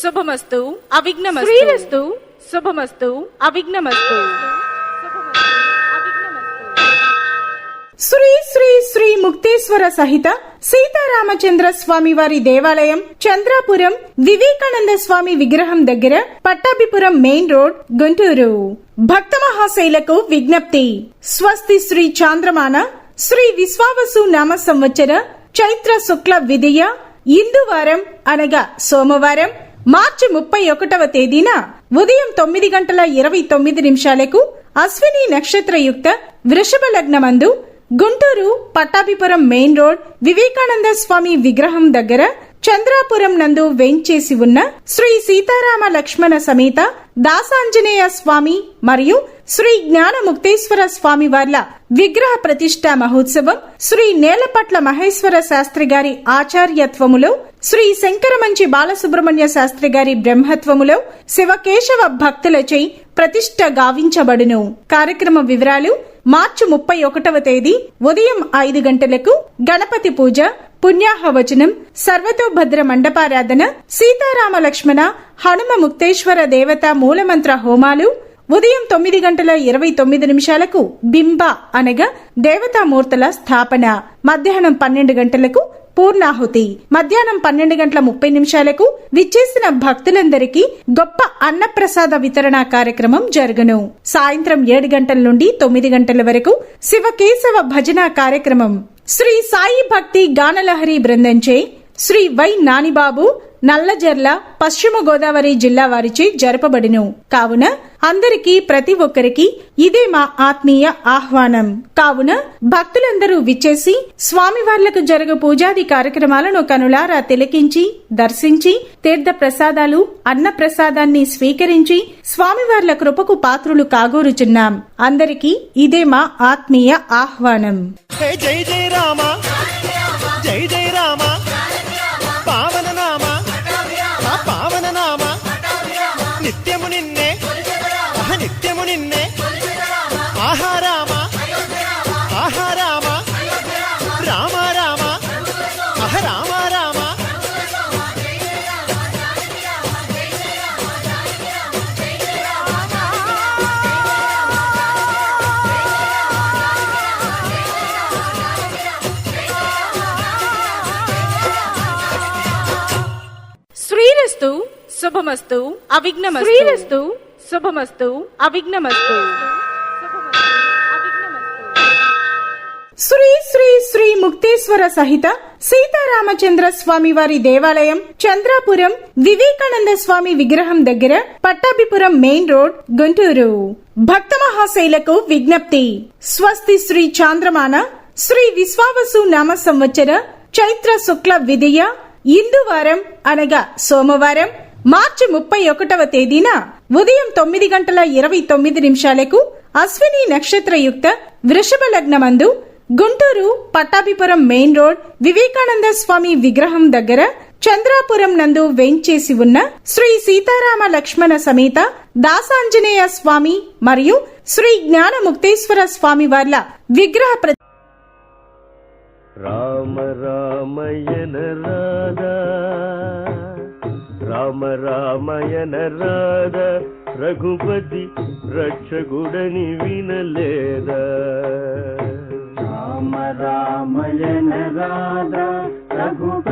శుభమస్తు అవిఘ్నమస్తు. శ్రీరస్తు శుభమస్తు అవిఘ్నమస్తు. శ్రీ శ్రీ శ్రీ ముక్తేశ్వర సహిత సీతారామచంద్ర స్వామి వారి దేవాలయం, చంద్రాపురం, వివేకానంద స్వామి విగ్రహం దగ్గర, పట్టాభిపురం మెయిన్ రోడ్, గుంటూరు. భక్త మహాశైలకు విజ్ఞప్తి. స్వస్తి శ్రీ చాంద్రమాన శ్రీ విశ్వావసు నామ సంవత్సర చైత్ర శుక్ల విదియ ఇందువారం అనగా సోమవారం మార్చి 31వ తేదీన ఉదయం 9:29 అశ్విని నక్షత్రయుక్త వృషభ లగ్నమందు గుంటూరు పట్టాభిపురం మెయిన్ రోడ్, వివేకానంద స్వామి విగ్రహం దగ్గర, చంద్రాపురం నందు వేంచేసి ఉన్న శ్రీ సీతారామ లక్ష్మణ సమేత దాసాంజనేయ స్వామి మరియు శ్రీ జ్ఞాన ముక్తేశ్వర స్వామి వార్ల విగ్రహ ప్రతిష్ఠా మహోత్సవం శ్రీ నేలపట్ల మహేశ్వర శాస్త్రి గారి ఆచార్యత్వములో, శ్రీ శంకరమంచి బాలసుబ్రహ్మణ్య శాస్త్రి గారి బ్రహ్మత్వములో శివకేశవ భక్తులచే ప్రతిష్ఠ గావించబడును. కార్యక్రమ వివరాలు: మార్చి 31వ తేదీ ఉదయం 5 గంటలకు గణపతి పూజ, పుణ్యాహవచనం, సర్వతోభద్ర మండపారాధన, సీతారామ లక్ష్మణ హనుమ ముక్తేశ్వర దేవత మూలమంత్ర హోమాలు, ఉదయం 9:29 బింబ అనగా దేవతామూర్తుల స్థాపన, మధ్యాహ్నం 12 గంటలకు పూర్ణాహుతి, మధ్యాహ్నం 12:30 విచ్చేసిన భక్తులందరికీ గొప్ప అన్నప్రసాద వితరణ కార్యక్రమం జరుగును. సాయంత్రం 7 గంటల నుండి 9 గంటల వరకు శివకేశవ భజన కార్యక్రమం శ్రీ సాయి భక్తి గానలహరి బృందంచే శ్రీ వై నానిబాబు నల్లజర్ల పశ్చిమ గోదావరి జిల్లా వారిచే జరపబడిను. కావున అందరికీ ప్రతి ఒక్కరికి ఇదే మా ఆత్మీయ ఆహ్వానం. కావున భక్తులందరూ విచ్చేసి స్వామివార్లకు జరుగు పూజాది కార్యక్రమాలను కనులారా తిలకించి దర్శించి తీర్థ ప్రసాదాలు, అన్న ప్రసాదాన్ని స్వీకరించి స్వామివార్ల కృపకు పాత్రులు కాగోరుచున్నాం. అందరికీ ఇదే మా ఆత్మీయ ఆహ్వానం. జై జై రామ, జై జై రామ, పావన నామ, పావన నామ, నిత్యము నిన్నే, నిత్యము నిన్నే, ఆహారామ, ఆహారామ, రామ రామ, రామ రామ. శ్రీరస్తు శుభమస్తు అవిఘ్నమస్తు. శ్రీరస్తు శుభమస్తు అవిఘ్నమస్తు. శ్రీ శ్రీ శ్రీ ముక్తేశ్వర సహిత సీతారామచంద్ర స్వామి వారి దేవాలయం, చంద్రాపురం, వివేకానంద స్వామి విగ్రహం దగ్గర, పట్టాభిపురం మెయిన్ రోడ్, గుంటూరు. భక్త మహాశైలకు విజ్ఞప్తి. స్వస్తి శ్రీ చాంద్రమాన శ్రీ విశ్వావసు నామ సంవత్సర చైత్ర శుక్ల విదియ ఇందువారం అనగా సోమవారం మార్చి 31వ తేదీన ఉదయం 9:29 అశ్విని నక్షత్రయుక్త వృషభ లగ్నమందు గుంటూరు పట్టాభిపురం మెయిన్ రోడ్, వివేకానంద స్వామి విగ్రహం దగ్గర, చంద్రాపురం నందు వేంచేసి ఉన్న శ్రీ సీతారామ లక్ష్మణ సమేత దాసాంజనేయ స్వామి మరియు శ్రీ జ్ఞాన ముక్తేశ్వర స్వామి వార్ల విగ్రహ రామ రామయన రాధా, రామ రామయన రాధా, రఘుపతి రక్షగుడని వినలేదా? రామ రామయన రాధా, రఘుపతి